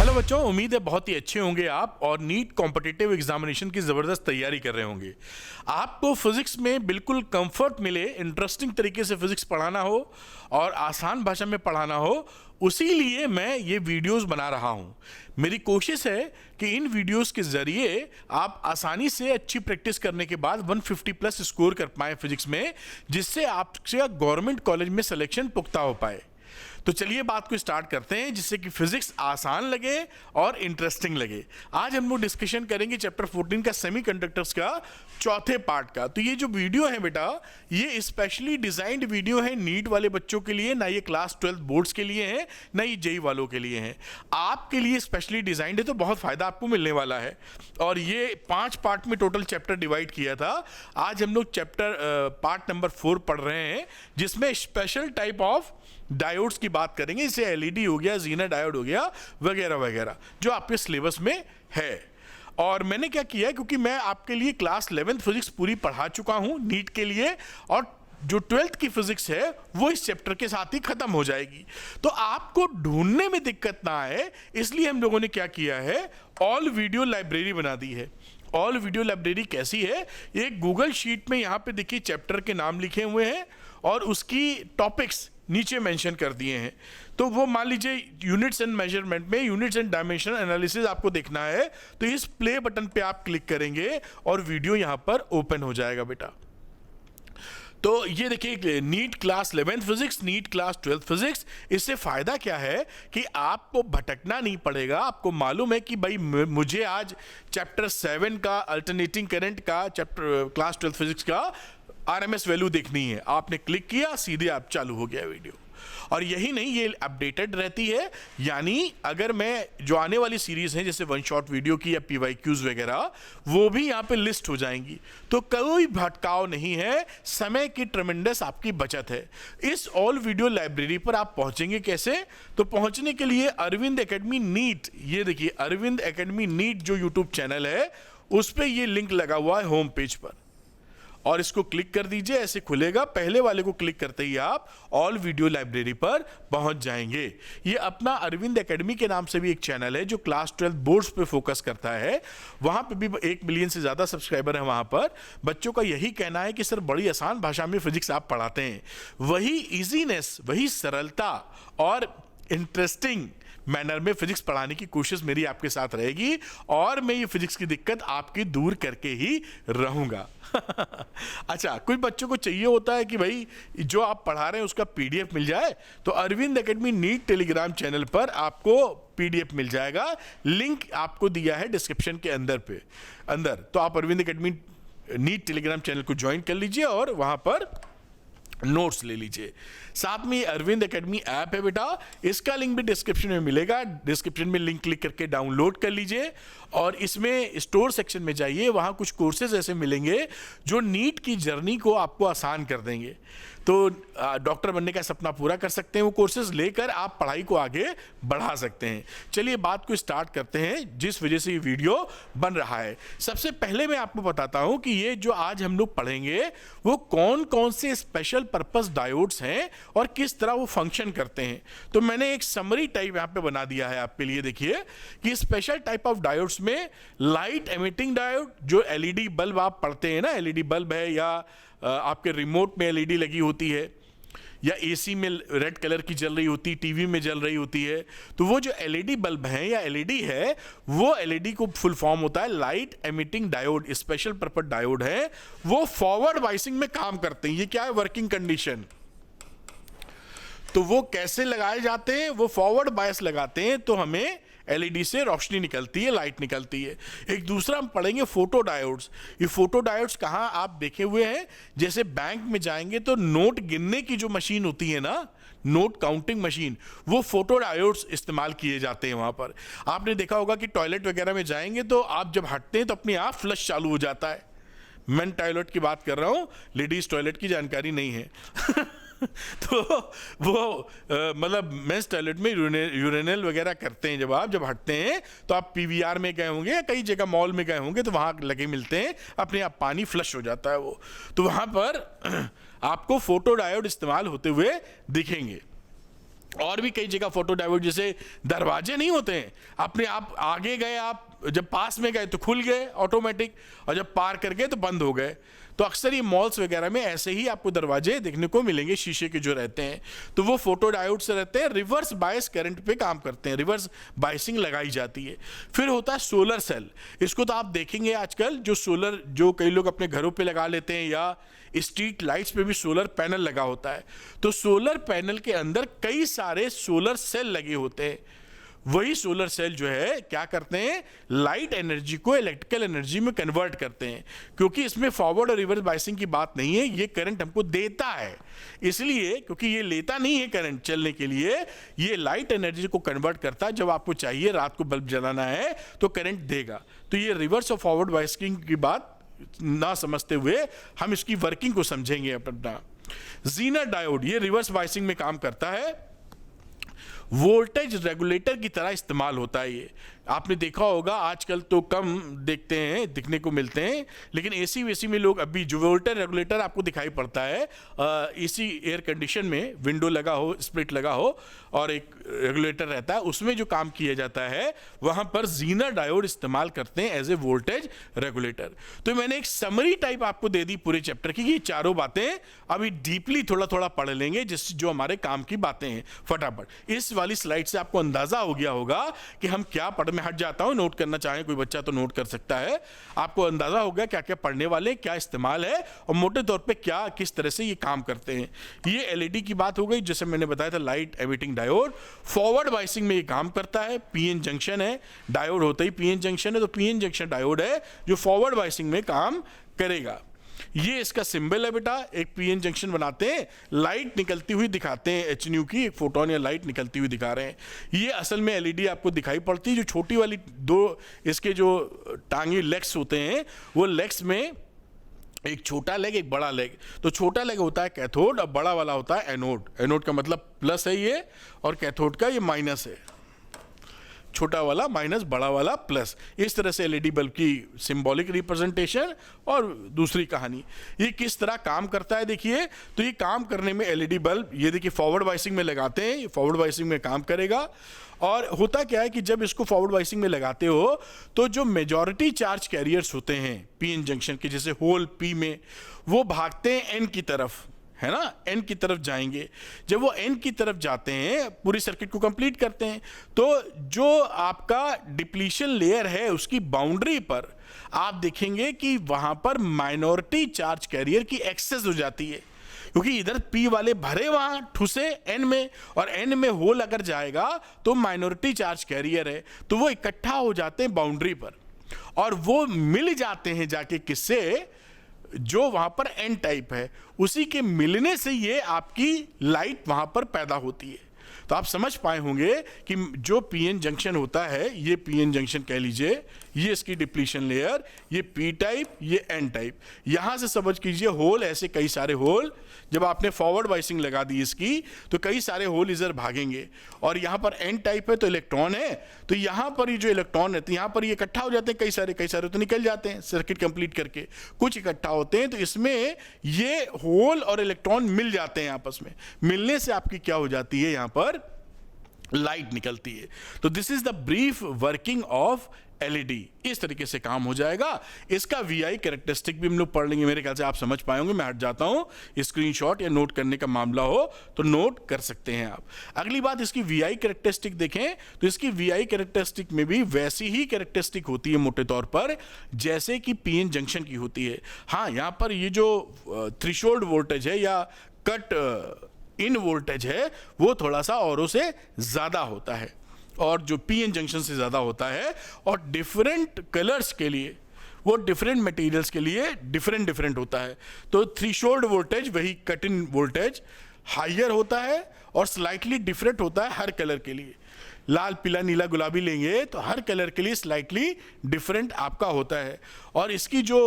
Hello बच्चों, उम्मीद है बहुत ही अच्छे होंगे आप और नीट कॉम्पिटिटिव एग्जामिनेशन की ज़बरदस्त तैयारी कर रहे होंगे। आपको फिज़िक्स में बिल्कुल कंफर्ट मिले, इंटरेस्टिंग तरीके से फिज़िक्स पढ़ाना हो और आसान भाषा में पढ़ाना हो, उसी लिए मैं ये वीडियोस बना रहा हूँ। मेरी कोशिश है कि इन वीडियोस के ज़रिए आप आसानी से अच्छी प्रैक्टिस करने के बाद 150 प्लस स्कोर कर पाएँ फिज़िक्स में, जिससे आपका गवर्नमेंट कॉलेज में सिलेक्शन पुख्ता हो पाए। तो चलिए बात को स्टार्ट करते हैं, जिससे कि फिजिक्स आसान लगे और इंटरेस्टिंग लगे। आज हम लोग डिस्कशन करेंगे चैप्टर 14 का सेमीकंडक्टर्स का चौथे पार्ट का। तो ये जो वीडियो है बेटा, ये स्पेशली डिजाइंड वीडियो है नीट वाले बच्चों के लिए, ना ये क्लास 12 बोर्ड्स के लिए है, ना ये जेई वालों के लिए है। आपके लिए स्पेशली डिजाइंड है, तो बहुत फायदा आपको मिलने वाला है। और ये 5 पार्ट में टोटल चैप्टर डिवाइड किया था। आज हम लोग चैप्टर पार्ट नंबर 4 पढ़ रहे हैं, जिसमें स्पेशल टाइप ऑफ डायोड्स की बात करेंगे, जैसे एलईडी हो गया, जीना डायोड हो गया, वगैरह वगैरह, जो आपके सिलेबस में है। और मैंने क्या किया है, क्योंकि मैं आपके लिए क्लास 11th फिजिक्स पूरी पढ़ा चुका हूं नीट के लिए, और जो 12th की फिजिक्स है वो इस चैप्टर के साथ ही खत्म हो जाएगी। तो आपको ढूंढने में दिक्कत ना आए, इसलिए हम लोगों ने क्या किया है, ऑल वीडियो लाइब्रेरी बना दी है। ऑल वीडियो लाइब्रेरी कैसी है, एक गूगल शीट में यहाँ पे देखिए चैप्टर के नाम लिखे हुए हैं और उसकी टॉपिक्स नीचे मेंशन कर दिए हैं। तो वो मान लीजिए यूनिट्स एंड मेजरमेंट में यूनिट्स एंड डायमेंशन एनालिसिस आपको देखना है, तो इस प्ले बटन पे आप क्लिक करेंगे और वीडियो यहाँ पर ओपन हो जाएगा बेटा। तो ये देखिए, NEET class 11th physics, NEET class 12th physics. इससे फायदा क्या है कि आपको भटकना नहीं पड़ेगा। आपको मालूम है कि भाई मुझे आज चैप्टर 7 का अल्टरनेटिंग करंट का चैप्टर क्लास 12th फिजिक्स का आरएमएस वैल्यू देखनी है, आपने क्लिक किया, सीधे आप चालू हो गया वीडियो। और यही नहीं, ये अपडेटेड रहती है, यानी अगर मैं जो आने वाली सीरीज हैं जैसे वन शॉट वीडियो की या पीवाईक्यूज वगैरह, वो भी यहाँ पे लिस्ट हो जाएंगी। तो कोई भटकाव नहीं है, समय की ट्रेमेंडस आपकी बचत है। इस ऑल वीडियो लाइब्रेरी पर आप पहुंचेंगे कैसे? तो पहुंचने के लिए अरविंद एकेडमी नीट, ये देखिए अरविंद एकेडमी नीट जो यूट्यूब चैनल है, उस पर यह लिंक लगा हुआ है होम पेज पर, और इसको क्लिक कर दीजिए, ऐसे खुलेगा। पहले वाले को क्लिक करते ही आप ऑल वीडियो लाइब्रेरी पर पहुंच जाएंगे। ये अपना अरविंद एकेडमी के नाम से भी एक चैनल है जो क्लास 12 बोर्ड्स पे फोकस करता है। वहां पे भी 1 मिलियन से ज़्यादा सब्सक्राइबर हैं वहां पर। बच्चों का यही कहना है कि सर बड़ी आसान भाषा में फिजिक्स आप पढ़ाते हैं। वही ईजीनेस, वही सरलता और इंटरेस्टिंग मैनर में फिजिक्स पढ़ाने की कोशिश मेरी आपके साथ रहेगी, और मैं ये फिजिक्स की दिक्कत आपकी दूर करके ही रहूंगा। अच्छा, कुछ बच्चों को चाहिए होता है कि भाई जो आप पढ़ा रहे हैं उसका पीडीएफ मिल जाए, तो Arvind academy NEET Telegram channel पर आपको पीडीएफ मिल जाएगा। लिंक आपको दिया है डिस्क्रिप्शन के अंदर। तो आप Arvind academy NEET Telegram channel को ज्वाइन कर लीजिए और वहां पर नोट्स ले लीजिए। साथ में अरविंद एकेडमी ऐप है बेटा, इसका लिंक भी डिस्क्रिप्शन में मिलेगा। डिस्क्रिप्शन में लिंक क्लिक करके डाउनलोड कर लीजिए और इसमें स्टोर सेक्शन में जाइए। वहाँ कुछ कोर्सेज ऐसे मिलेंगे जो नीट की जर्नी को आपको आसान कर देंगे। तो डॉक्टर बनने का सपना पूरा कर सकते हैं, वो कोर्सेज लेकर आप पढ़ाई को आगे बढ़ा सकते हैं। चलिए बात को स्टार्ट करते हैं, जिस वजह से ये वीडियो बन रहा है। सबसे पहले मैं आपको बताता हूं कि ये जो आज हम लोग पढ़ेंगे वो कौन कौन से स्पेशल पर्पस डायोड्स हैं और किस तरह वो फंक्शन करते हैं। तो मैंने एक समरी टाइप यहाँ पे बना दिया है आपके लिए। देखिए कि स्पेशल टाइप ऑफ डायोड्स में लाइट एमिटिंग डायोड, जो एलईडी बल्ब आप पढ़ते हैं ना, एलईडी बल्ब है, या आपके रिमोट में एलईडी लगी होती है, या एसी में रेड कलर की जल रही होती, टीवी में जल रही होती है, तो वो जो एलईडी बल्ब है या एलईडी है, वो एलईडी को फुल फॉर्म होता है light emitting diode, special purpose diode है। वो फॉरवर्ड बायसिंग में काम करते हैं। ये क्या है, वर्किंग कंडीशन। तो वो कैसे लगाए जाते हैं, वो फॉरवर्ड बायस लगाते हैं तो हमें एलईडी से रोशनी निकलती है, लाइट निकलती है। एक दूसरा हम पढ़ेंगे फोटो डायोड्स। ये फोटो डायोड्स कहाँ आप देखे हुए हैं, जैसे बैंक में जाएंगे तो नोट गिनने की जो मशीन होती है ना, नोट काउंटिंग मशीन, वो फोटो डायोड्स इस्तेमाल किए जाते हैं वहाँ पर। आपने देखा होगा कि टॉयलेट वगैरह में जाएंगे तो आप जब हटते हैं तो अपने आप फ्लश चालू हो जाता है। मेन टॉयलेट की बात कर रहा हूँ, लेडीज टॉयलेट की जानकारी नहीं है। तो वो मतलब मेंस टॉयलेट में यूरिनल वगैरह करते हैं। जब हटते हैं तो आप पीवीआर में गए होंगे या कई जगह मॉल में गए होंगे, तो वहाँ लगे मिलते हैं, अपने आप पानी फ्लश हो जाता है वो। तो वहाँ पर आपको फोटो डायोड इस्तेमाल होते हुए दिखेंगे। और भी कई जगह फोटो डायोड, जैसे दरवाजे नहीं होते हैं, अपने आप आगे गए, आप जब पास में गए तो खुल गए ऑटोमेटिक, और जब पार कर गए तो बंद हो गए। तो अक्सर ये मॉल्स वगैरह में ऐसे ही आपको दरवाजे देखने को मिलेंगे शीशे के जो रहते हैं, तो वो फोटो डायोड से रहते हैं, रिवर्स बायस करंट पे काम करते हैं, रिवर्स बायसिंग लगाई जाती है। फिर होता है सोलर सेल। इसको तो आप देखेंगे आजकल, जो सोलर, जो कई लोग अपने घरों पे लगा लेते हैं, या स्ट्रीट लाइट्स पे भी सोलर पैनल लगा होता है। तो सोलर पैनल के अंदर कई सारे सोलर सेल लगे होते हैं। वही सोलर सेल जो है क्या करते हैं, लाइट एनर्जी को इलेक्ट्रिकल एनर्जी में कन्वर्ट करते हैं। क्योंकि इसमें फॉरवर्ड और रिवर्स बायसिंग की बात नहीं है, ये करंट हमको देता है, इसलिए क्योंकि ये लेता नहीं है करंट चलने के लिए, ये लाइट एनर्जी को कन्वर्ट करता है। जब आपको चाहिए रात को बल्ब जलाना है तो करंट देगा। तो ये रिवर्स और फॉरवर्ड बायसिंग की बात ना समझते हुए हम इसकी वर्किंग को समझेंगे अपना। जीनर डायोड ये रिवर्स बायसिंग में काम करता है, वोल्टेज रेगुलेटर की तरह इस्तेमाल होता है। ये आपने देखा होगा, आजकल तो कम देखते हैं, दिखने को मिलते हैं, लेकिन एसी वेसी में लोग अभी जो वोल्टेज रेगुलेटर आपको दिखाई पड़ता है, एसी एयर कंडीशन में विंडो लगा हो, स्प्लिट लगा हो और एक रेगुलेटर रहता है, उसमें जो काम किया जाता है वहां पर जीनर डायोड इस्तेमाल करते हैं एज ए वोल्टेज रेगुलेटर। तो मैंने एक समरी टाइप आपको दे दी पूरे चैप्टर की, ये चारों बातें अभी डीपली थोड़ा थोड़ा पढ़ लेंगे, जिस जो हमारे काम की बातें हैं फटाफट। इस वाली स्लाइड से आपको अंदाजा हो गया होगा कि हम क्या पढ़, हट जाता हूं, नोट करना चाहे कोई बच्चा तो नोट कर सकता है। आपको अंदाजा हो गया क्या क्या पढ़ने वाले, क्या इस्तेमाल है और मोटे तौर पे क्या किस तरह से ये काम करते हैं। ये एलईडी की बात हो गई, जैसे मैंने बताया था, light emitting diode. Forward biasing में ये काम करता है, पीएन जंक्शन है, डायोड होता ही पीएन जंक्शन है, तो पीएन जंक्शन डायोड है जो फॉरवर्ड बायसिंग में काम करेगा। ये इसका सिंबल है बेटा, एक पीएन जंक्शन बनाते हैं, लाइट निकलती हुई दिखाते हैं, एचन्यू की एक फोटोन या लाइट निकलती हुई दिखा रहे हैं। ये असल में एलईडी आपको दिखाई पड़ती है, जो छोटी वाली दो इसके जो टांगे लेग्स होते हैं, वो लेग्स में एक छोटा लेग एक बड़ा लेग, तो छोटा लेग होता है कैथोड और बड़ा वाला होता है एनोड। एनोड का मतलब प्लस है ये, और कैथोड का ये माइनस है, छोटा वाला माइनस, बड़ा वाला प्लस। इस तरह से एलईडी बल्ब की सिंबॉलिक रिप्रेजेंटेशन। और दूसरी कहानी, ये किस तरह काम करता है देखिए। तो ये काम करने में एलईडी बल्ब, ये देखिए फॉरवर्ड बायसिंग में लगाते हैं, ये फॉरवर्ड बायसिंग में काम करेगा। और होता क्या है कि जब इसको फॉरवर्ड बायसिंग में लगाते हो तो जो मेजॉरिटी चार्ज कैरियर्स होते हैं पीएन जंक्शन के, जैसे होल पी में, वो भागते हैं एन की तरफ, है ना, एन की तरफ जाएंगे। जब वो एन की तरफ जाते हैं, पूरी सर्किट को कंप्लीट करते हैं, तो जो आपका डिप्लीशन लेयर है उसकी बाउंड्री पर आप देखेंगे कि वहां पर माइनॉरिटी चार्ज कैरियर की एक्सेस हो जाती है, क्योंकि इधर पी वाले भरे वहां ठुसे एन में, और एन में होल अगर जाएगा तो माइनॉरिटी चार्ज कैरियर है, तो वो इकट्ठा हो जाते हैं बाउंड्री पर, और वो मिल जाते हैं जाके किससे, जो वहां पर एन टाइप है, उसी के मिलने से ये आपकी लाइट वहां पर पैदा होती है। तो आप समझ पाए होंगे कि जो पीएन जंक्शन होता है, ये पीएन जंक्शन कह लीजिए, ये इसकी डिप्लीशन लेयर, ये पी टाइप, ये एन टाइप। यहां से समझ कीजिए होल, ऐसे कई सारे होल, जब आपने फॉरवर्ड बायसिंग लगा दी इसकी तो कई सारे होल इधर भागेंगे, और यहां पर एन टाइप है तो इलेक्ट्रॉन है, तो यहां पर ये जो इलेक्ट्रॉन रहते हैं यहां पर ये इकट्ठा हो जाते हैं, कई सारे तो निकल जाते हैं सर्किट कंप्लीट करके, कुछ इकट्ठा होते हैं, तो इसमें ये होल और इलेक्ट्रॉन मिल जाते हैं आपस में। मिलने से आपकी क्या हो जाती है, यहां पर लाइट निकलती है। तो this is the brief working of LED. इस तरीके से काम हो जाएगा। इसका वीआई कैरेक्टरिस्टिक भी हम लोग पढ़ लेंगे, मेरे ख्याल से आप समझ पाएंगे। मैं हट जाता हूं, स्क्रीनशॉट या नोट करने का मामला हो तो नोट कर सकते हैं आप। अगली बात, इसकी वीआई कैरेक्टरिस्टिक देखें तो इसकी वीआई कैरेक्टरिस्टिक में भी वैसी ही कैरेक्टरिस्टिक होती है मोटे तौर पर जैसे कि पीएन जंक्शन की होती है। हाँ, यहां पर ये जो थ्रेशोल्ड वोल्टेज है या कट इन वोल्टेज है वो थोड़ा सा औरों से ज्यादा होता है, और जो पीएन जंक्शन से ज्यादा होता है, और डिफरेंट कलर्स के लिए, वो डिफरेंट मटेरियल्स के लिए डिफरेंट होता है। तो थ्रेशोल्ड वोल्टेज वही कट इन वोल्टेज हायर होता है और स्लाइटली डिफरेंट होता है हर कलर के लिए। लाल, पीला, नीला, गुलाबी लेंगे तो हर कलर के लिए स्लाइटली डिफरेंट आपका होता है। और इसकी जो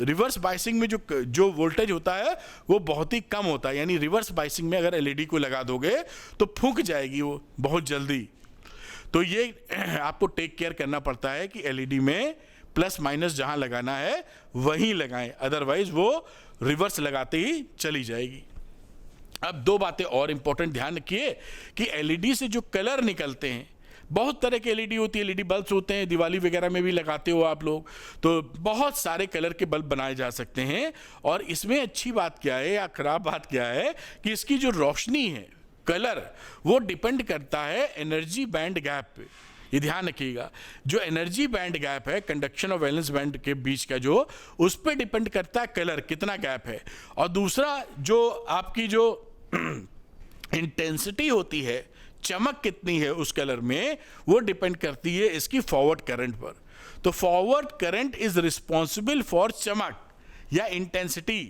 रिवर्स बायसिंग में जो वोल्टेज होता है वो बहुत ही कम होता है, यानी रिवर्स बायसिंग में अगर एलईडी को लगा दोगे तो फूंक जाएगी वो बहुत जल्दी। तो ये आपको टेक केयर करना पड़ता है कि एलईडी में प्लस माइनस जहां लगाना है वहीं लगाएं, अदरवाइज वो रिवर्स लगाते ही चली जाएगी। अब दो बातें और इंपॉर्टेंट ध्यान रखिए कि एलईडी से जो कलर निकलते हैं, बहुत तरह के एलईडी होती है, एलईडी बल्ब्स होते हैं, दिवाली वगैरह में भी लगाते हो आप लोग, तो बहुत सारे कलर के बल्ब बनाए जा सकते हैं। और इसमें अच्छी बात क्या है या खराब बात क्या है कि इसकी जो रोशनी है, कलर, वो डिपेंड करता है एनर्जी बैंड गैप पे। ये ध्यान रखिएगा, जो एनर्जी बैंड गैप है कंडक्शन और वैलेंस बैंड के बीच का, जो उस पर डिपेंड करता है कलर कितना गैप है। और दूसरा जो आपकी जो इंटेंसिटी होती है, चमक कितनी है उस कलर में, वो डिपेंड करती है इसकी फॉरवर्ड करंट पर। तो forward current is responsible for चमक या intensity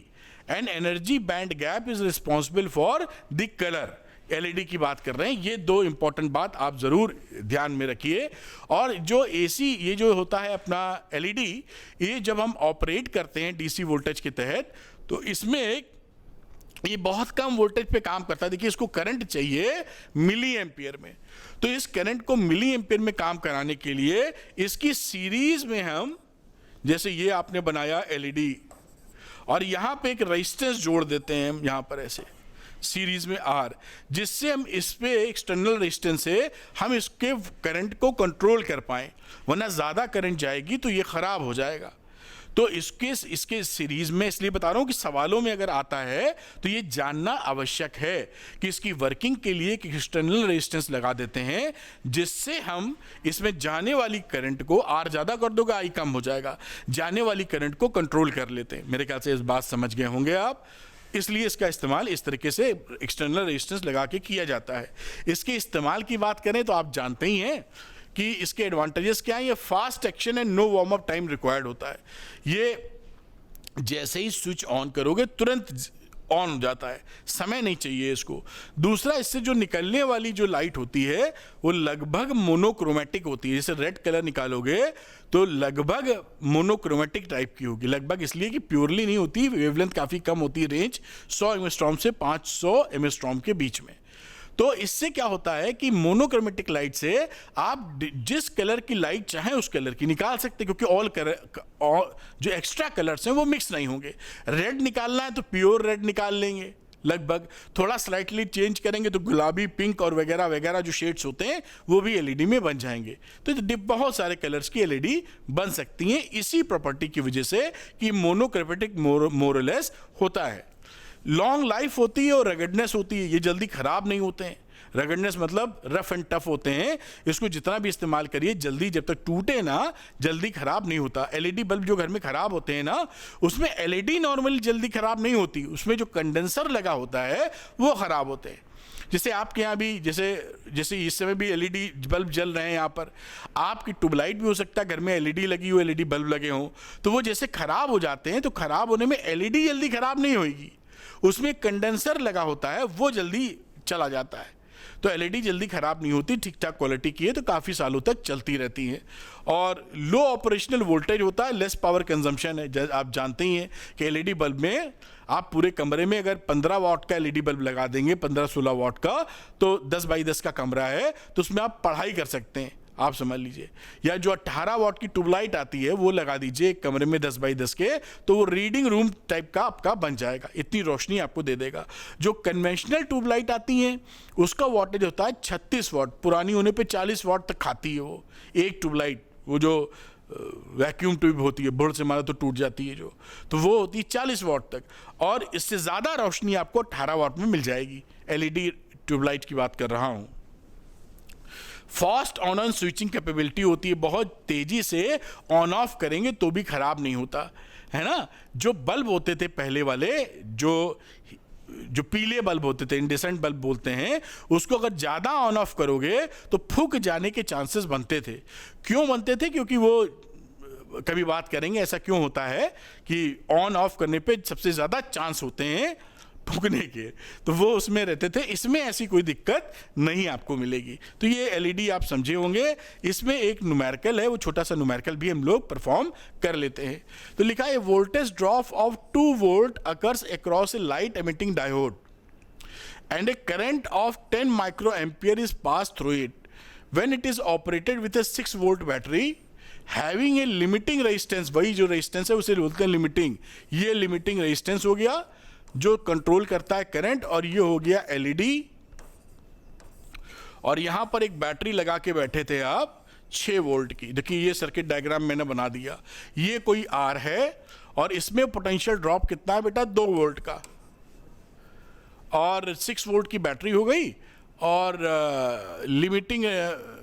and energy band gap is responsible for the colour. LED की बात कर रहे हैं, ये दो इंपॉर्टेंट बात आप जरूर ध्यान में रखिए। और जो एसी ये जो होता है अपना एलईडी, ये जब हम ऑपरेट करते हैं डीसी वोल्टेज के तहत, तो इसमें ये बहुत कम वोल्टेज पे काम करता है। देखिए, इसको करंट चाहिए मिली एम्पियर में, तो इस करंट को मिली एम्पियर में काम कराने के लिए इसकी सीरीज में हम, जैसे ये आपने बनाया एलईडी और यहां पे एक रेजिस्टेंस जोड़ देते हैं हम यहां पर ऐसे सीरीज में आर, जिससे हम इस पे एक्सटर्नल रेजिस्टेंस से हम इसके करंट को कंट्रोल कर पाएं, वरना ज़्यादा करंट जाएगी तो ये ख़राब हो जाएगा। तो इसके सीरीज में इसलिए बता रहा हूं कि सवालों में अगर आता है तो ये जानना आवश्यक है कि इसकी वर्किंग के लिए एक एक्सटर्नल रेजिस्टेंस लगा देते हैं, जिससे हम इसमें जाने वाली करंट को, आर ज़्यादा कर दोगे आई कम हो जाएगा, जाने वाली करंट को कंट्रोल कर लेते हैं। मेरे ख्याल से इस बात समझ गए होंगे आप। इसलिए इसका इस्तेमाल इस तरीके से एक्सटर्नल रेजिस्टेंस लगा के किया जाता है। इसके इस्तेमाल की बात करें तो आप जानते ही हैं कि इसके एडवांटेजेस क्या हैं। ये fast action and no warm up time required होता है। ये जैसे ही स्विच ऑन करोगे तुरंत ऑन हो जाता है, समय नहीं चाहिए इसको। दूसरा, इससे जो निकलने वाली जो लाइट होती है वो लगभग मोनोक्रोमेटिक होती है। जैसे रेड कलर निकालोगे तो लगभग मोनोक्रोमेटिक टाइप की होगी, लगभग इसलिए कि प्योरली नहीं होती, वेवलेंथ काफ़ी कम होती है, रेंज 100 एंगस्ट्रॉम से 500 एंगस्ट्रॉम के बीच में। तो इससे क्या होता है कि मोनोक्रोमेटिक लाइट से आप जिस कलर की लाइट चाहें उस कलर की निकाल सकते हैं, क्योंकि ऑल कलर जो एक्स्ट्रा कलर्स हैं वो मिक्स नहीं होंगे। रेड निकालना है तो प्योर रेड निकाल लेंगे, लगभग थोड़ा स्लाइटली चेंज करेंगे तो गुलाबी, पिंक और वगैरह वगैरह जो शेड्स होते हैं वो भी एलईडी में बन जाएंगे। तो बहुत सारे कलर्स की एलईडी बन सकती हैं इसी प्रॉपर्टी की वजह से कि मोनोक्रोमेटिक मोरलेस होता है। लॉन्ग लाइफ होती है और रगडनेस होती है, ये जल्दी खराब नहीं होते हैं। रगडनेस मतलब रफ एंड टफ होते हैं, इसको जितना भी इस्तेमाल करिए जल्दी, जब तक टूटे ना, जल्दी खराब नहीं होता। एलईडी बल्ब जो घर में खराब होते हैं ना, उसमें एलईडी नॉर्मली जल्दी खराब नहीं होती, उसमें जो कंडेंसर लगा होता है वो खराब होते हैं। जैसे आपके यहाँ भी जैसे इस समय भी एलईडी बल्ब जल रहे हैं, यहाँ पर आपकी ट्यूबलाइट भी हो सकता है घर में एलईडी लगी हो, एलईडी बल्ब लगे हों, तो वो जैसे खराब हो जाते हैं, तो खराब होने में एलईडी जल्दी खराब नहीं होगी, उसमें कंडेंसर लगा होता है वो जल्दी चला जाता है। तो एलईडी जल्दी खराब नहीं होती, ठीक ठाक क्वालिटी की है तो काफ़ी सालों तक चलती रहती है। और लो ऑपरेशनल वोल्टेज होता है, लेस पावर कंजम्पशन है। आप जानते ही हैं कि एलईडी बल्ब में आप पूरे कमरे में अगर 15 वाट का एलईडी बल्ब लगा देंगे, 15-16 वाट का, तो 10 बाई 10 का कमरा है तो उसमें आप पढ़ाई कर सकते हैं, आप समझ लीजिए। या जो 18 वाट की ट्यूबलाइट आती है वो लगा दीजिए एक कमरे में 10 बाई 10 के, तो वो रीडिंग रूम टाइप का आपका बन जाएगा, इतनी रोशनी आपको दे देगा। जो कन्वेंशनल ट्यूबलाइट आती हैं उसका वाटेज होता है 36 वाट, पुरानी होने पे 40 वाट तक खाती है वो एक ट्यूबलाइट। वो जो वैक्यूम ट्यूब होती है, बोर्ड से मारा तो टूट जाती है जो, तो वो होती है 40 वाट तक, और इससे ज़्यादा रोशनी आपको 18 वाट में मिल जाएगी। एलईडी ट्यूबलाइट की बात कर रहा हूँ। Fast on on switching capability होती है, बहुत तेज़ी से ऑन ऑफ करेंगे तो भी ख़राब नहीं होता है ना। जो बल्ब होते थे पहले वाले, जो पीले बल्ब होते थे, इंडेसेंट बल्ब बोलते हैं, उसको अगर ज़्यादा ऑन ऑफ करोगे तो फूक जाने के चांसेस बनते थे। क्यों बनते थे? क्योंकि वो कभी बात करेंगे ऐसा क्यों होता है कि ऑन ऑफ करने पे सबसे ज़्यादा चांस होते हैं फूकने के, तो वो उसमें रहते थे। इसमें ऐसी कोई दिक्कत नहीं आपको मिलेगी। तो ये एलईडी आप समझे होंगे, इसमें एक न्यूमेरिकल है, वो छोटा सा न्यूमेरिकल भी हम लोग परफॉर्म कर लेते हैं। तो लिखा है voltage drop of 2 volt occurs across A light emitting diode and A current of 10 micro ampere is pass through it when it is operated with A 6 volt battery having a limiting resistance. वही जो resistance है उसे बोलते हैं limiting, ये limiting resistance हो गया जो कंट्रोल करता है करंट, और ये हो गया एलईडी, और यहां पर एक बैटरी लगा के बैठे थे आप 6 वोल्ट की। देखिए ये सर्किट डायग्राम मैंने बना दिया, ये कोई आर है और इसमें पोटेंशियल ड्रॉप कितना है बेटा 2 वोल्ट का, और 6 वोल्ट की बैटरी हो गई, और लिमिटिंग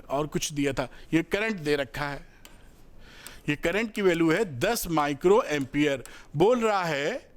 और कुछ दिया था, ये करंट दे रखा है, ये करंट की वैल्यू है 10 माइक्रो एम्पियर। बोल रहा है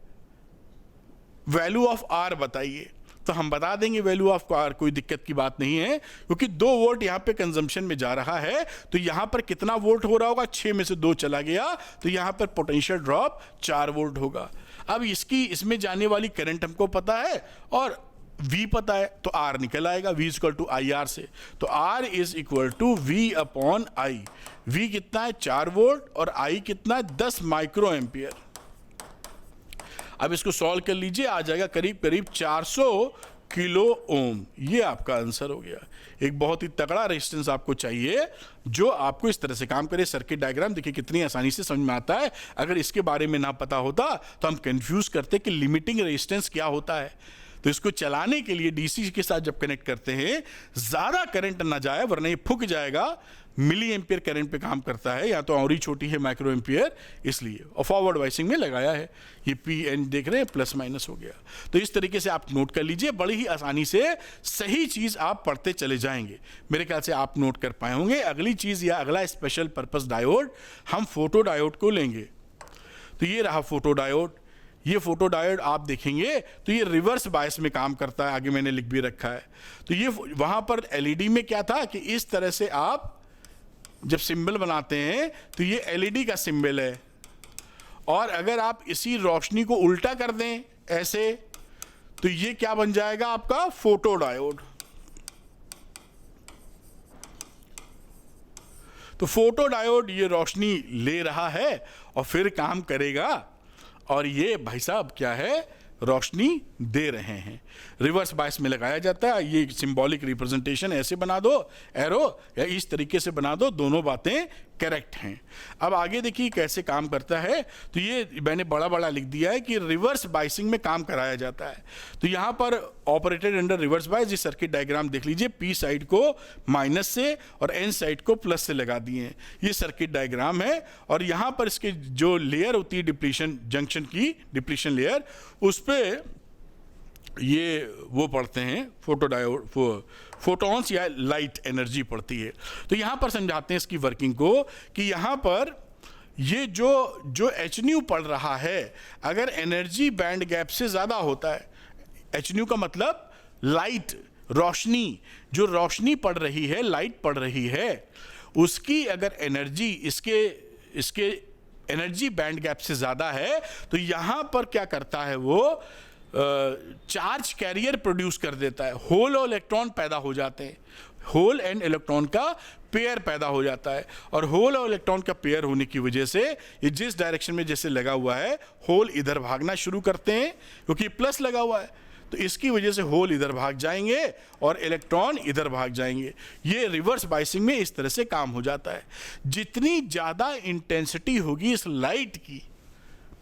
वैल्यू ऑफ आर बताइए, तो हम बता देंगे वैल्यू ऑफ आर, कोई दिक्कत की बात नहीं है, क्योंकि 2 वोल्ट यहां पे कंजम्पशन में जा रहा है, तो यहां पर कितना वोल्ट हो रहा होगा, 6 में से 2 चला गया, तो यहां पर पोटेंशियल ड्रॉप 4 वोल्ट होगा। अब इसमें जाने वाली करंट हमको पता है और V पता है, तो R निकल आएगा, V equal to I R से, तो R is equal to V upon I. V कितना है 4 वोल्ट और I कितना है 10 माइक्रो एम्पियर। अब इसको सॉल्व कर लीजिए, आ जाएगा करीब करीब 400 किलो ओम। ये आपका आंसर हो गया। एक बहुत ही तगड़ा रेजिस्टेंस आपको चाहिए जो आपको इस तरह से काम करे। सर्किट डायग्राम देखिए कितनी आसानी से समझ में आता है। अगर इसके बारे में ना पता होता तो हम कंफ्यूज करते कि लिमिटिंग रेजिस्टेंस क्या होता है। तो इसको चलाने के लिए डीसी के साथ जब कनेक्ट करते हैं ज्यादा करंट ना जाए, वरना ये फूक जाएगा। मिली एम्पियर करंट पे काम करता है, या तो और ही छोटी है माइक्रो एम्पियर, इसलिए। और फॉरवर्ड वाइसिंग में लगाया है, ये पी एन देख रहे हैं, प्लस माइनस हो गया। तो इस तरीके से आप नोट कर लीजिए, बड़ी ही आसानी से सही चीज आप पढ़ते चले जाएंगे। मेरे ख्याल से आप नोट कर पाए होंगे। अगली चीज या अगला स्पेशल पर्पस डायोड, हम फोटो डायोड को लेंगे। तो ये रहा फोटो डायोड। ये फोटो डायोड आप देखेंगे तो ये रिवर्स बायस में काम करता है, आगे मैंने लिख भी रखा है। तो ये वहां पर एलईडी में क्या था कि इस तरह से आप जब सिंबल बनाते हैं तो ये एलईडी का सिंबल है, और अगर आप इसी रोशनी को उल्टा कर दें ऐसे, तो ये क्या बन जाएगा आपका फोटो डायोड। तो फोटो डायोड ये रोशनी ले रहा है और फिर काम करेगा, और ये भाई साहब क्या है, रोशनी दे रहे हैं। रिवर्स बायस में लगाया जाता है। ये सिंबॉलिक रिप्रेजेंटेशन ऐसे बना दो एरो, या इस तरीके से बना दो, दोनों बातें करेक्ट हैं। अब आगे देखिए कैसे काम करता है। तो ये मैंने बड़ा बड़ा लिख दिया है कि रिवर्स बाइसिंग में काम कराया जाता है। तो यहाँ पर ऑपरेटेड अंडर रिवर्स बाइस, ये सर्किट डायग्राम देख लीजिए, पी साइड को माइनस से और एन साइड को प्लस से लगा दिए हैं। ये सर्किट डायग्राम है, और यहाँ पर इसके जो लेयर होती है डिप्लीशन जंक्शन की, डिप्लीशन लेयर, उस पर ये वो पढ़ते हैं फोटो डायोड, फोटॉन्स या लाइट एनर्जी पड़ती है। तो यहां पर समझाते हैं इसकी वर्किंग को कि यहां पर ये जो एच न्यू पड़ रहा है, अगर एनर्जी बैंड गैप से ज्यादा होता है, एच न्यू का मतलब लाइट, रोशनी, जो रोशनी पड़ रही है, लाइट पड़ रही है, उसकी अगर एनर्जी इसके एनर्जी बैंड गैप से ज्यादा है, तो यहां पर क्या करता है वो चार्ज कैरियर प्रोड्यूस कर देता है। होल और इलेक्ट्रॉन पैदा हो जाते हैं, होल एंड इलेक्ट्रॉन का पेयर पैदा हो जाता है, और होल और इलेक्ट्रॉन का पेयर होने की वजह से ये जिस डायरेक्शन में जैसे लगा हुआ है, होल इधर भागना शुरू करते हैं, क्योंकि प्लस लगा हुआ है, तो इसकी वजह से होल इधर भाग जाएंगे और इलेक्ट्रॉन इधर भाग जाएंगे। ये रिवर्स बाइसिंग में इस तरह से काम हो जाता है। जितनी ज़्यादा इंटेंसिटी होगी इस लाइट की,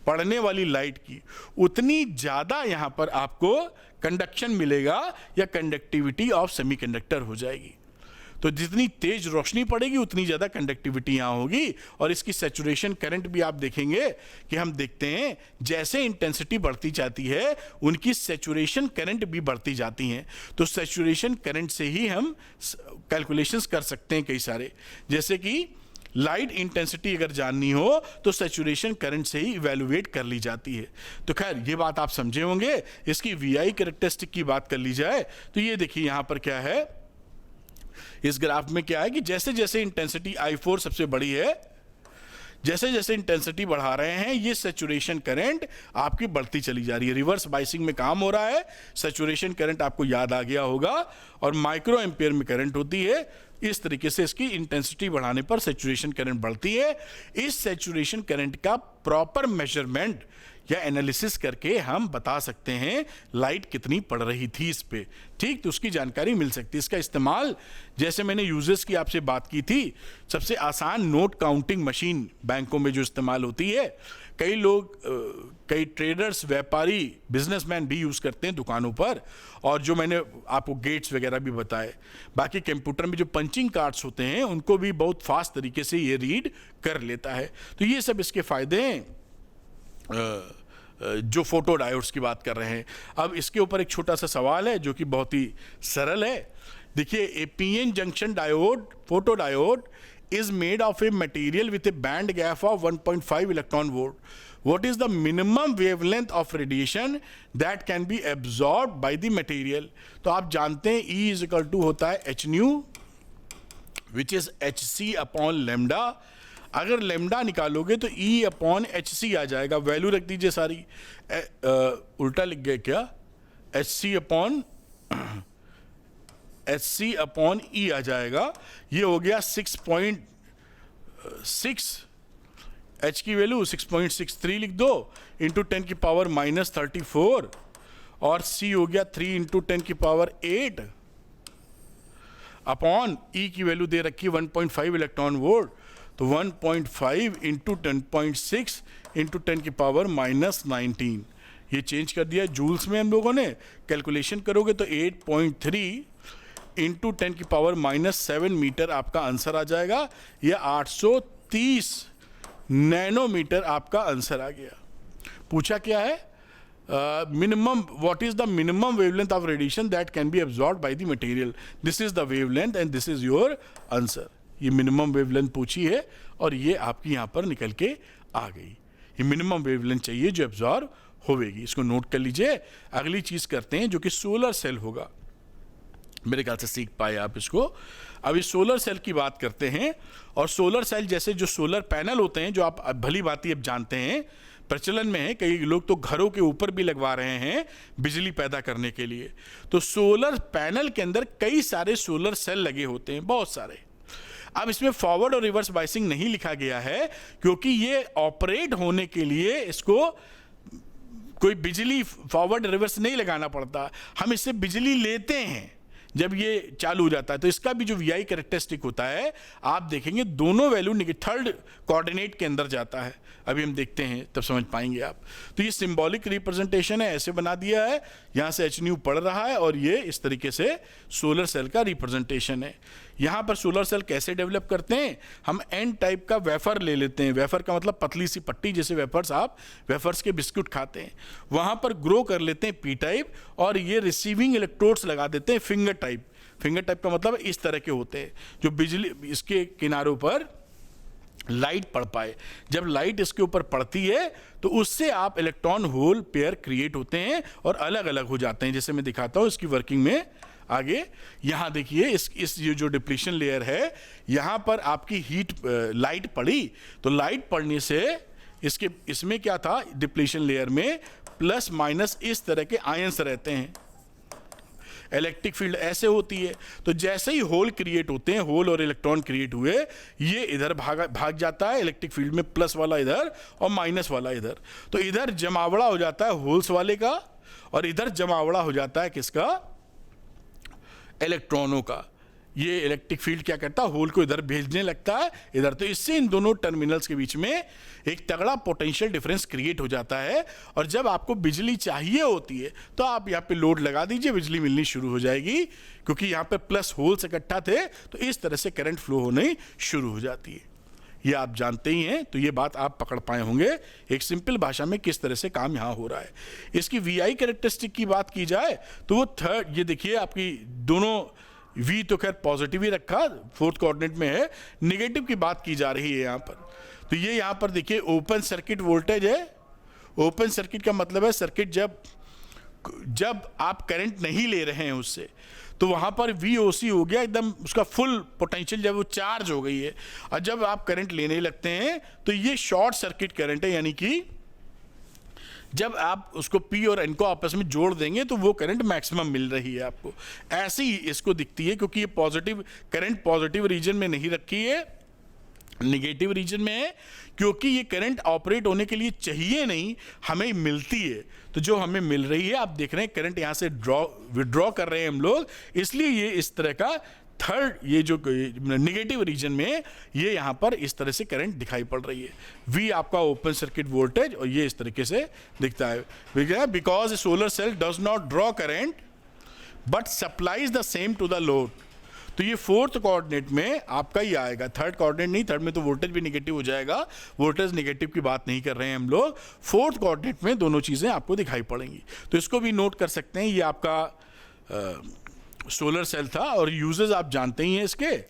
पड़ने वाली लाइट की, उतनी ज़्यादा यहाँ पर आपको कंडक्शन मिलेगा, या कंडक्टिविटी ऑफ सेमीकंडक्टर हो जाएगी। तो जितनी तेज रोशनी पड़ेगी उतनी ज़्यादा कंडक्टिविटी यहाँ होगी। और इसकी सैचुरेशन करंट भी आप देखेंगे कि हम देखते हैं जैसे इंटेंसिटी बढ़ती जाती है उनकी सैचुरेशन करंट भी बढ़ती जाती हैं। तो सैचुरेशन करंट से ही हम कैलकुलेशंस कर सकते हैं कई सारे, जैसे कि लाइट इंटेंसिटी अगर जाननी हो तो सैचुरेशन करंट से ही इवैल्यूएट कर ली जाती है। तो खैर ये बात आप समझे होंगे। इसकी वीआई कैरेक्टरिस्टिक की बात कर ली जाए तो ये देखिए यहाँ पर क्या है, इस ग्राफ में क्या है कि जैसे जैसे इंटेंसिटी I4 सबसे बड़ी है, जैसे जैसे इंटेंसिटी बढ़ा रहे हैं, ये सैचुरेशन करंट आपकी बढ़ती चली जा रही है। रिवर्स बाइसिंग में काम हो रहा है, सैचुरेशन करंट आपको याद आ गया होगा, और माइक्रो एम्पियर में करंट होती है। इस तरीके से इसकी इंटेंसिटी बढ़ाने पर सैचुरेशन करंट बढ़ती है। इस सैचुरेशन करंट का प्रॉपर मेजरमेंट या एनालिसिस करके हम बता सकते हैं लाइट कितनी पड़ रही थी इस पे, ठीक, तो उसकी जानकारी मिल सकती है। इसका इस्तेमाल जैसे मैंने यूजर्स की आपसे बात की थी, सबसे आसान नोट काउंटिंग मशीन बैंकों में जो इस्तेमाल होती है, कई लोग कई ट्रेडर्स, व्यापारी, बिजनेसमैन भी यूज़ करते हैं दुकानों पर, और जो मैंने आपको गेट्स वगैरह भी बताए। बाकी कंप्यूटर में जो पंचिंग कार्ड्स होते हैं उनको भी बहुत फास्ट तरीके से ये रीड कर लेता है। तो ये सब इसके फ़ायदे हैं जो फोटो डायोड्स की बात कर रहे हैं। अब इसके ऊपर एक छोटा सा सवाल है जो कि बहुत ही सरल है। देखिए, a PN junction diode, photo diode is made of a material with a band gap of 1.5 electron volt. What is the minimum wavelength of radiation that can be absorbed by the material? तो आप जानते हैं E is equal to होता है h nu which is hc upon lambda। अगर lambda निकालोगे तो E upon hc आ जाएगा, वैल्यू रख दीजिए सारी। उल्टा लिख गए क्या, hc upon HC upon E आ जाएगा। ये हो गया 6.6, H की वैल्यू 6.63 लिख दो, इंटू 10 की पावर -34, और C हो गया 3 इंटू 10 की पावर 8 अपॉन E की वैल्यू दे रखी 1.5 इलेक्ट्रॉन वोल्ट, तो 1.5 इंटू 10.6 इंटू 10 की पावर -19। ये चेंज कर दिया जूल्स में हम लोगों ने। कैलकुलेशन करोगे तो 8.3 इंटू 10 की पावर -7 मीटर आपका आंसर आ जाएगा। यह 830 नैनोमीटर आपका आंसर आ गया। पूछा क्या है, minimum, what is the minimum wavelength of radiation that can be absorbed by the material, this is the wavelength and this is your answer. ये मिनिमम वेवलेंथ पूछी है और ये आपकी यहाँ पर निकल के आ गई। ये मिनिमम वेवलेंथ चाहिए जो एब्जॉर्ब होगी, इसको नोट कर लीजिए। अगली चीज करते हैं जो कि सोलर सेल होगा। मेरे ख्याल से सीख पाए आप इसको। अब इस सोलर सेल की बात करते हैं, और सोलर सेल जैसे जो सोलर पैनल होते हैं, जो आप भली भांति अब जानते हैं, प्रचलन में है, कई लोग तो घरों के ऊपर भी लगवा रहे हैं बिजली पैदा करने के लिए। तो सोलर पैनल के अंदर कई सारे सोलर सेल लगे होते हैं, बहुत सारे। अब इसमें फॉरवर्ड और रिवर्स बायसिंग नहीं लिखा गया है, क्योंकि ये ऑपरेट होने के लिए इसको कोई बिजली फॉरवर्ड रिवर्स नहीं लगाना पड़ता, हम इससे बिजली लेते हैं जब ये चालू हो जाता है। तो इसका भी जो VI कैरेक्टरिस्टिक होता है, आप देखेंगे दोनों वैल्यू थर्ड कोऑर्डिनेट के अंदर जाता है। अभी हम देखते हैं तब समझ पाएंगे आप। तो ये सिंबॉलिक रिप्रेजेंटेशन है, ऐसे बना दिया है, यहाँ से h न्यू पढ़ रहा है, और ये इस तरीके से सोलर सेल का रिप्रेजेंटेशन है। यहाँ पर सोलर सेल कैसे डेवलप करते हैं, हम N टाइप का वेफर ले लेते हैं। वेफर का मतलब पतली सी पट्टी, जैसे वेफर्स आप वेफर्स के बिस्कुट खाते हैं, वहाँ पर ग्रो कर लेते हैं P टाइप, और ये रिसीविंग इलेक्ट्रोड्स लगा देते हैं फिंगर टाइप। फिंगर टाइप का मतलब इस तरह के होते हैं जो बिजली इसके किनारों पर लाइट पड़ पाए। जब लाइट इसके ऊपर पड़ती है तो उससे आप इलेक्ट्रॉन होल पेयर क्रिएट होते हैं और अलग अलग हो जाते हैं। जैसे मैं दिखाता हूँ इसकी वर्किंग में आगे। यहाँ देखिए इस ये जो डिप्लीशन लेयर है, यहाँ पर आपकी हीट लाइट पड़ी, तो लाइट पड़ने से इसमें क्या था, डिप्लीशन लेयर में प्लस माइनस इस तरह के आयंस रहते हैं। इलेक्ट्रिक फील्ड ऐसे होती है। तो जैसे ही होल क्रिएट होते हैं, होल और इलेक्ट्रॉन क्रिएट हुए, ये इधर भाग जाता है इलेक्ट्रिक फील्ड में, प्लस वाला इधर और माइनस वाला इधर। तो इधर जमावड़ा हो जाता है होल्स वाले का, और इधर जमावड़ा हो जाता है किसका, इलेक्ट्रॉनों का। ये इलेक्ट्रिक फील्ड क्या करता है, होल को इधर भेजने लगता है इधर। तो इससे इन दोनों टर्मिनल्स के बीच में एक तगड़ा पोटेंशियल डिफरेंस क्रिएट हो जाता है, और जब आपको बिजली चाहिए होती है तो आप यहाँ पे लोड लगा दीजिए, बिजली मिलनी शुरू हो जाएगी। क्योंकि यहाँ पे प्लस होल्स इकट्ठा थे, तो इस तरह से करंट फ्लो होने शुरू हो जाती है। ये आप जानते ही हैं, तो ये बात आप पकड़ पाए होंगे एक सिंपल भाषा में किस तरह से काम यहाँ हो रहा है। इसकी VI कैरेक्टरिस्टिक की बात की जाए तो वो थर्ड, ये देखिए आपकी दोनों V तो खैर पॉजिटिव ही रखा, फोर्थ कोऑर्डिनेट में है, नेगेटिव की बात की जा रही है यहाँ पर। तो ये यहाँ पर देखिए ओपन सर्किट वोल्टेज है। ओपन सर्किट का मतलब है सर्किट जब आप करंट नहीं ले रहे हैं उससे, तो वहाँ पर VOC हो गया एकदम उसका फुल पोटेंशियल, जब वो चार्ज हो गई है। और जब आप करंट लेने लगते हैं तो ये शॉर्ट सर्किट करंट है, यानी कि जब आप उसको P और N को आपस में जोड़ देंगे तो वो करंट मैक्सिमम मिल रही है आपको। ऐसे ही इसको दिखती है, क्योंकि ये पॉजिटिव करंट पॉजिटिव रीजन में नहीं रखी है, निगेटिव रीजन में है क्योंकि ये करंट ऑपरेट होने के लिए चाहिए नहीं, हमें मिलती है। तो जो हमें मिल रही है, आप देख रहे हैं करंट यहाँ से विड्रॉ कर रहे हैं हम लोग, इसलिए ये इस तरह का थर्ड, ये जो निगेटिव रीजन में ये यहाँ पर इस तरह से करंट दिखाई पड़ रही है। V आपका ओपन सर्किट वोल्टेज, और ये इस तरीके से दिखता है। Because solar cell does not draw current but supplies the same to the load. तो ये फोर्थ कोऑर्डिनेट में आपका ही आएगा, थर्ड कोऑर्डिनेट नहीं, थर्ड में तो वोल्टेज भी निगेटिव हो जाएगा, वोल्टेज निगेटिव की बात नहीं कर रहे हैं हम लोग। फोर्थ कोऑर्डिनेट में दोनों चीज़ें आपको दिखाई पड़ेंगी, तो इसको भी नोट कर सकते हैं। ये आपका सोलर सेल था, और यूजेस आप जानते ही हैं इसके।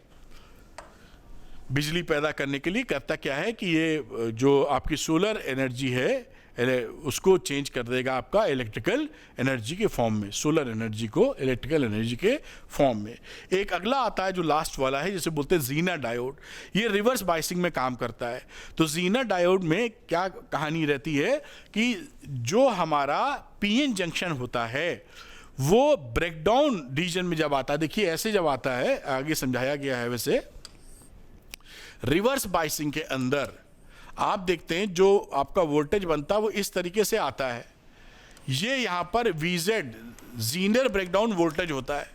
बिजली पैदा करने के लिए करता क्या है कि ये जो आपकी सोलर एनर्जी है उसको चेंज कर देगा आपका इलेक्ट्रिकल एनर्जी के फॉर्म में, सोलर एनर्जी को इलेक्ट्रिकल एनर्जी के फॉर्म में। एक अगला आता है जो लास्ट वाला है, जिसे बोलते हैं ज़ीनर डायोड। ये रिवर्स बायसिंग में काम करता है। तो ज़ीनर डायोड में क्या कहानी रहती है कि जो हमारा पीएन जंक्शन होता है वो ब्रेकडाउन रीजन में जब आता है, देखिए ऐसे जब आता है, आगे समझाया गया है वैसे, रिवर्स बायसिंग के अंदर आप देखते हैं जो आपका वोल्टेज बनता है वो इस तरीके से आता है। ये यहाँ पर VZ ज़ीनर ब्रेकडाउन वोल्टेज होता है।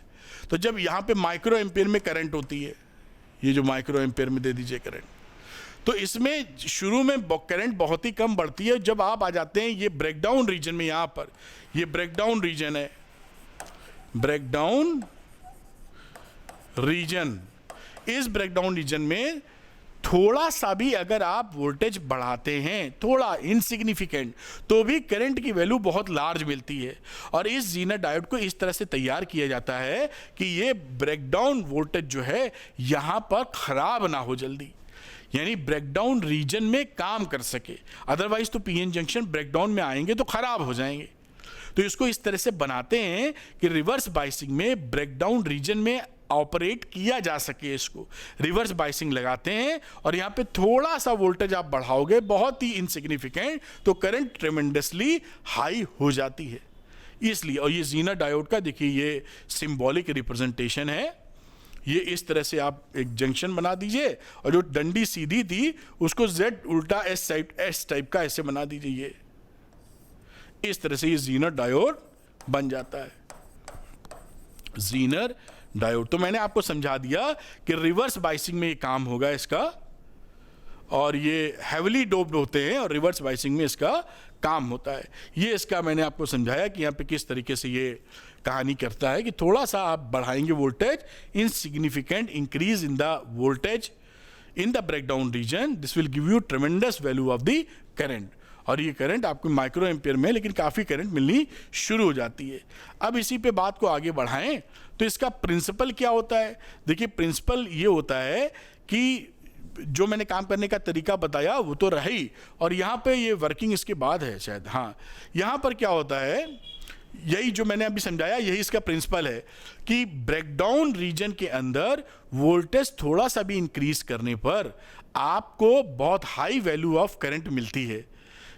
तो जब यहाँ पे माइक्रो एम्पियर में करंट होती है, ये जो माइक्रो एम्पियर में दे दीजिए करंट, तो इसमें शुरू में करंट बहुत ही कम बढ़ती है। जब आप आ जाते हैं ये ब्रेकडाउन रीजन में, यहाँ पर ये ब्रेकडाउन रीजन है, ब्रेकडाउन रीजन, इस ब्रेकडाउन रीजन में थोड़ा सा भी अगर आप वोल्टेज बढ़ाते हैं, थोड़ा इनसिग्निफिकेंट, तो भी करंट की वैल्यू बहुत लार्ज मिलती है। और इस ज़ीनर डायोड को इस तरह से तैयार किया जाता है कि ये ब्रेकडाउन वोल्टेज जो है यहाँ पर खराब ना हो जल्दी, यानी ब्रेकडाउन रीजन में काम कर सके। अदरवाइज तो पीएन जंक्शन ब्रेकडाउन में आएंगे तो खराब हो जाएंगे। तो इसको इस तरह से बनाते हैं कि रिवर्स बायसिंग में ब्रेकडाउन रीजन में ऑपरेट किया जा सके। इसको रिवर्स बायसिंग लगाते हैं, और यहाँ पे थोड़ा सा वोल्टेज आप बढ़ाओगे, बहुत ही इनसिग्निफिकेंट, तो करंट ट्रेमेंडसली हाई हो जाती है। इसलिए, और ये ज़ीनर डायोड का देखिए ये सिंबॉलिक रिप्रेजेंटेशन है। ये इस तरह से आप एक जंक्शन बना दीजिए, और जो डंडी सीधी थी उसको Z उल्टा S टाइप का ऐसे बना दीजिए। ये इस तरह से ये ज़ीनर डायोड बन जाता है, ज़ीनर डायोड। तो मैंने आपको समझा दिया कि रिवर्स बायसिंग में ये काम होगा इसका, और ये हैविली डोप्ड होते हैं और रिवर्स बायसिंग में इसका काम होता है। ये इसका मैंने आपको समझाया कि यहाँ पे किस तरीके से ये कहानी करता है कि थोड़ा सा आप बढ़ाएंगे voltage, insignificant increase in the voltage in the breakdown region, this will give you ट्रेमेंडस value of the current. और ये करंट आपको माइक्रो एम्पियर में, लेकिन काफ़ी करंट मिलनी शुरू हो जाती है। अब इसी पे बात को आगे बढ़ाएं तो इसका प्रिंसिपल क्या होता है। देखिए प्रिंसिपल ये होता है कि जो मैंने काम करने का तरीका बताया वो तो रही, और यहाँ पे ये वर्किंग इसके बाद है शायद, हाँ, यहाँ पर क्या होता है, यही जो मैंने अभी समझाया, यही इसका प्रिंसिपल है कि ब्रेकडाउन रीजन के अंदर वोल्टेज थोड़ा सा भी इंक्रीज करने पर आपको बहुत हाई वैल्यू ऑफ करंट मिलती है।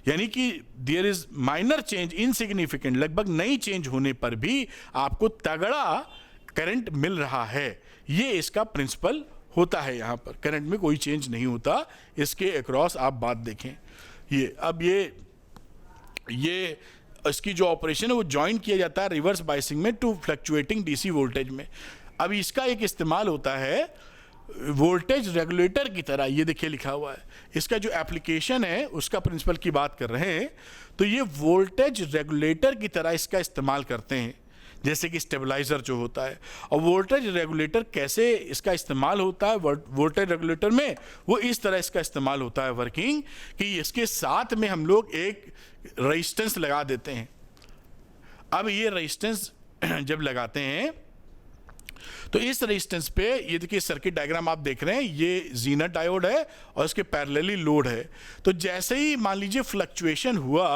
यानी कि there is minor change, insignificant, लगभग नई चेंज होने पर भी आपको तगड़ा करंट मिल रहा है। ये इसका प्रिंसिपल होता है। यहाँ पर करंट में कोई चेंज नहीं होता, इसके अक्रॉस आप बात देखें। ये अब ये इसकी जो ऑपरेशन है वो ज्वाइन किया जाता है रिवर्स बायसिंग में टू फ्लक्चुएटिंग डीसी वोल्टेज में। अब इसका एक इस्तेमाल होता है वोल्टेज रेगुलेटर की तरह। ये देखिए लिखा हुआ है, इसका जो एप्लीकेशन है उसका प्रिंसिपल की बात कर रहे हैं। तो ये वोल्टेज रेगुलेटर की तरह इसका इस्तेमाल करते हैं, जैसे कि स्टेबलाइजर जो होता है। और वोल्टेज रेगुलेटर कैसे इसका इस्तेमाल होता है, वोल्टेज रेगुलेटर में वो इस तरह इसका इस्तेमाल होता है वर्किंग, कि इसके साथ में हम लोग एक रेजिस्टेंस लगा देते हैं। अब ये रेजिस्टेंस जब लगाते हैं तो इस रेजिस्टेंस पे, ये देखिए सर्किट डायग्राम आप देख रहे हैं, ये ज़ीनर डायोड है और इसके पैरेलली लोड है। तो जैसे ही मान लीजिए फ्लक्चुएशन हुआ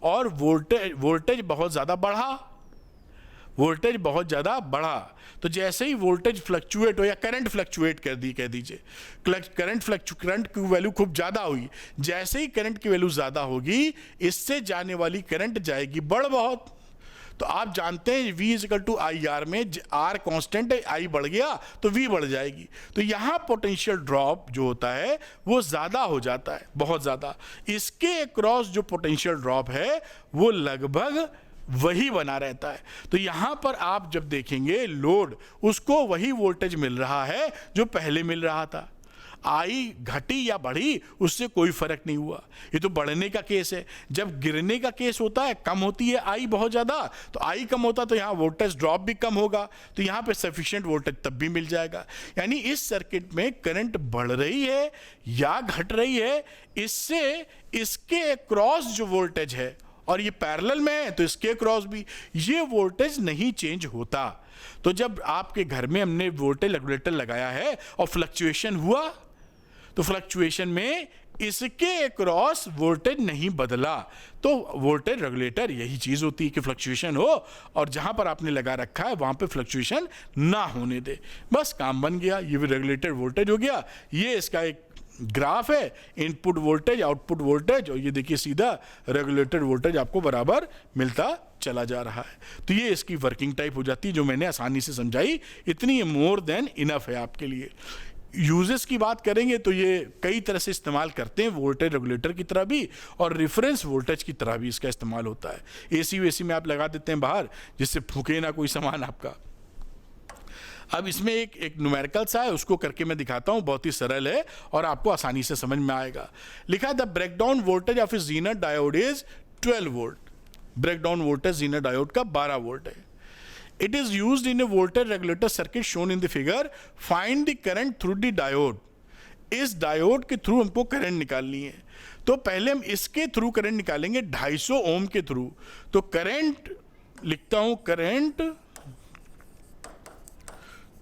और वोल्टेज बहुत ज़्यादा बढ़ा, तो जैसे ही वोल्टेज फ्लक्चुएट हो या करंट फ्लक्चुएट कह दीजिए, करंट की वैल्यू खूब ज़्यादा हुई, जैसे ही करंट की वैल्यू ज़्यादा होगी इससे जाने वाली करंट जाएगी बढ़ बहुत। तो आप जानते हैं V is equal to I R में R कांस्टेंट है, I बढ़ गया तो V बढ़ जाएगी। तो यहाँ पोटेंशियल ड्रॉप जो होता है वो ज़्यादा हो जाता है, बहुत ज़्यादा। इसके अक्रॉस जो पोटेंशियल ड्रॉप है वो लगभग वही बना रहता है। तो यहाँ पर आप जब देखेंगे लोड, उसको वही वोल्टेज मिल रहा है जो पहले मिल रहा था। आई घटी या बढ़ी उससे कोई फर्क नहीं हुआ, ये तो बढ़ने का केस है। जब गिरने का केस होता है, कम होती है आई बहुत ज़्यादा, तो आई कम होता तो यहाँ वोल्टेज ड्रॉप भी कम होगा, तो यहाँ पे सफिशिएंट वोल्टेज तब भी मिल जाएगा। यानी इस सर्किट में करंट बढ़ रही है या घट रही है, इससे इसके क्रॉस जो वोल्टेज है, और ये पैरेलल में है तो इसके क्रॉस भी, ये वोल्टेज नहीं चेंज होता। तो जब आपके घर में हमने वोल्टेज रेगुलेटर लगाया है और फ्लक्चुएशन हुआ, तो फ्लक्चुएशन में इसके क्रॉस वोल्टेज नहीं बदला। तो वोल्टेज रेगुलेटर यही चीज होती है कि फ्लक्चुएशन हो और जहां पर आपने लगा रखा है वहां पे फ्लक्चुएशन ना होने दे, बस काम बन गया। ये भी रेगुलेटेड वोल्टेज हो गया। ये इसका एक ग्राफ है, इनपुट वोल्टेज आउटपुट वोल्टेज, और ये देखिए सीधा रेगुलेटेड वोल्टेज आपको बराबर मिलता चला जा रहा है। तो ये इसकी वर्किंग टाइप हो जाती है, जो मैंने आसानी से समझाई, इतनी ये मोर देन इनफ है आपके लिए। यूजेस की बात करेंगे तो ये कई तरह से इस्तेमाल करते हैं, वोल्टेज रेगुलेटर की तरह भी और रेफरेंस वोल्टेज की तरह भी इसका इस्तेमाल होता है। एसी वेसी में आप लगा देते हैं बाहर, जिससे फूके ना कोई सामान आपका। अब इसमें एक न्यूमेरिकल सा है, उसको करके मैं दिखाता हूं, बहुत ही सरल है और आपको आसानी से समझ में आएगा। लिखा है the breakdown voltage of a Zener diode is 12 volt. Breakdown voltage Zener diode का 12 वोल्ट है। It is used in a voltage regulator circuit shown in the figure. Find the current through the diode. इस diode के through हमको current निकालनी है। तो पहले हम इसके थ्रू करंट निकालेंगे 250 ओम के थ्रू। तो करंट लिखता हूं, current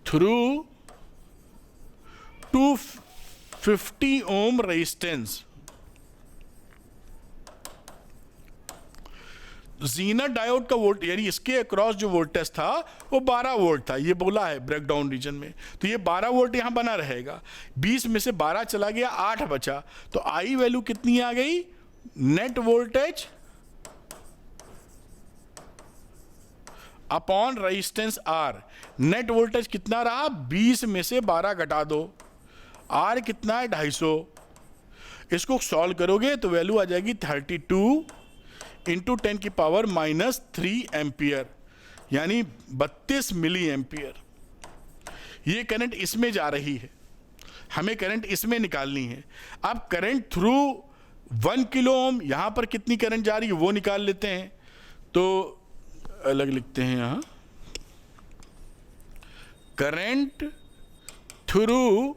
through 250 ohm resistance. Zener diode का वोल्ट, यानी इसके अक्रॉस जो वोल्टेज था वो 12 वोल्ट था, ये बोला है ब्रेकडाउन रीजन में। तो ये 12 वोल्ट यहाँ बना रहेगा। 20 में से 12 चला गया, 8 बचा। तो आई वैल्यू कितनी आ गई? Net voltage upon resistance R. Net voltage कितना रहा? 20 में से 12 घटा दो, आर कितना है? 250। इसको सॉल्व करोगे तो वैल्यू आ जाएगी 32 इंटू 10 की पावर -3 एम्पियर, यानी 32 मिली एम्पियर। ये करंट इसमें जा रही है, हमें करंट इसमें निकालनी है। अब करंट थ्रू 1 किलो ओम, यहां पर कितनी करंट जा रही है वो निकाल लेते हैं। तो अलग लिखते हैं यहां, current through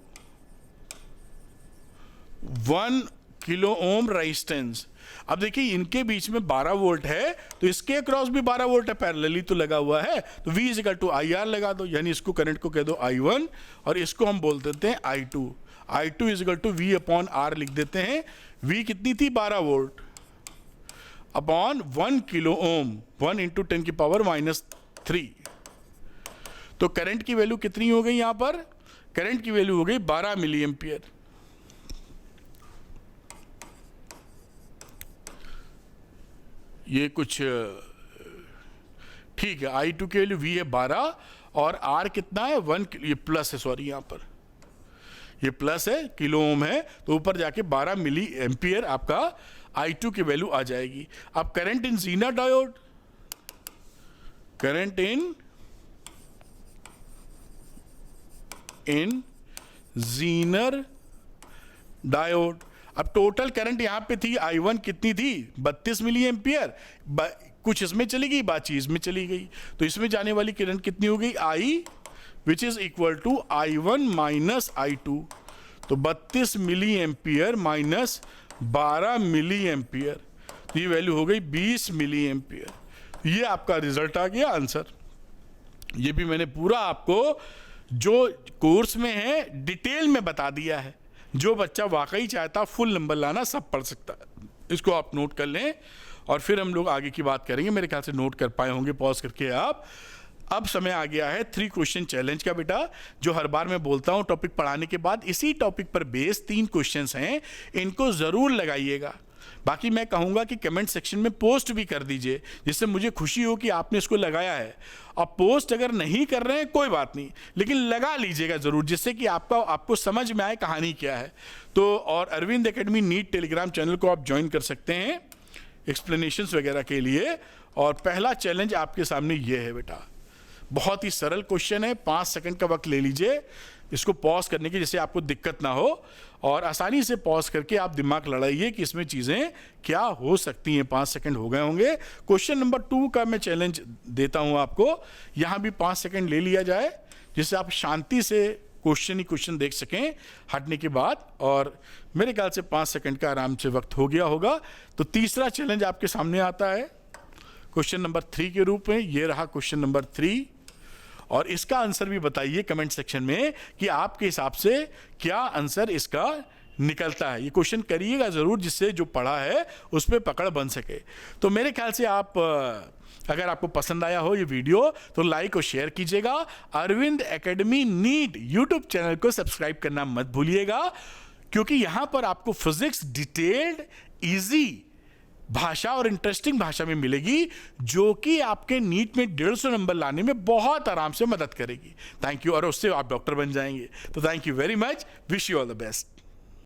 1 kilo ohm resistance. अब देखिए इनके बीच में 12 वोल्ट है, तो इसके क्रॉस भी 12 वोल्ट है, पैरेलली तो लगा हुआ है। तो V is equal to I R लगा दो, यानी इसको करंट को कह दो I1 और इसको हम बोल देते हैं I2। I2 is equal to V upon R लिख देते हैं। V कितनी थी? 12 volt upon 1 kilo ohm, 1 into 10 की पावर -3। तो करंट की वैल्यू कितनी हो गई? यहां पर करंट की वैल्यू हो गई 12 मिली एम्पियर। ये कुछ ठीक है। I2 की वैल्यू V है 12 और R कितना है? 1, ये प्लस है, सॉरी यहाँ पर ये प्लस है, किलो ओम है, तो ऊपर जाके 12 मिली एम्पियर आपका I2 की वैल्यू आ जाएगी। अब current in Zener diode, current in Zener diode. अब टोटल करंट यहां पे थी I1 कितनी थी? 32 मिली एम्पियर। कुछ इसमें चली गई, बाकी इसमें चली गई, तो इसमें जाने वाली करंट कितनी हो गई? I which is equal to I1 minus I2। तो 32 milli ampere minus 12 milli ampere, तो ये वैल्यू हो गई 20 मिली एम्पियर। ये आपका रिजल्ट आ गया, आंसर। ये भी मैंने पूरा आपको जो कोर्स में है डिटेल में बता दिया है। जो बच्चा वाकई चाहता फुल नंबर लाना सब पढ़ सकता है। इसको आप नोट कर लें और फिर हम लोग आगे की बात करेंगे। मेरे ख्याल से नोट कर पाए होंगे पॉज करके आप। अब समय आ गया है 3 क्वेश्चन चैलेंज का बेटा, जो हर बार मैं बोलता हूं टॉपिक पढ़ाने के बाद। इसी टॉपिक पर बेस 3 क्वेश्चंस हैं, इनको जरूर लगाइएगा। बाकी मैं कहूँगा कि कमेंट सेक्शन में पोस्ट भी कर दीजिए, जिससे मुझे खुशी हो कि आपने इसको लगाया है। अब पोस्ट अगर नहीं कर रहे हैं कोई बात नहीं, लेकिन लगा लीजिएगा ज़रूर, जिससे कि आपको समझ में आए कहानी क्या है। तो और Arvind academy NEET Telegram channel को आप ज्वाइन कर सकते हैं एक्सप्लेनेशंस वगैरह के लिए। और पहला चैलेंज आपके सामने ये है बेटा, बहुत ही सरल क्वेश्चन है, 5 सेकंड का वक्त ले लीजिए इसको पॉज करने की, जिससे आपको दिक्कत ना हो, और आसानी से पॉज करके आप दिमाग लड़ाइए कि इसमें चीज़ें क्या हो सकती हैं। 5 सेकंड हो गए होंगे। क्वेश्चन नंबर 2 का मैं चैलेंज देता हूं आपको, यहाँ भी 5 सेकंड ले लिया जाए, जिससे आप शांति से क्वेश्चन देख सकें हटने के बाद। और मेरे ख्याल से 5 सेकंड का आराम से वक्त हो गया होगा। तो तीसरा चैलेंज आपके सामने आता है क्वेश्चन नंबर 3 के रूप में। ये रहा क्वेश्चन नंबर 3, और इसका आंसर भी बताइए कमेंट सेक्शन में कि आपके हिसाब से क्या आंसर इसका निकलता है। ये क्वेश्चन करिएगा ज़रूर, जिससे जो पढ़ा है उस पर पकड़ बन सके। तो मेरे ख्याल से अगर आपको पसंद आया हो ये वीडियो तो लाइक और शेयर कीजिएगा। Arvind academy NEET YouTube channel को सब्सक्राइब करना मत भूलिएगा, क्योंकि यहाँ पर आपको फिजिक्स डिटेल्ड, ईजी भाषा और इंटरेस्टिंग भाषा में मिलेगी, जो कि आपके नीट में 150 नंबर लाने में बहुत आराम से मदद करेगी। थैंक यू, और उससे आप डॉक्टर बन जाएंगे। तो thank you very much, wish you all the best.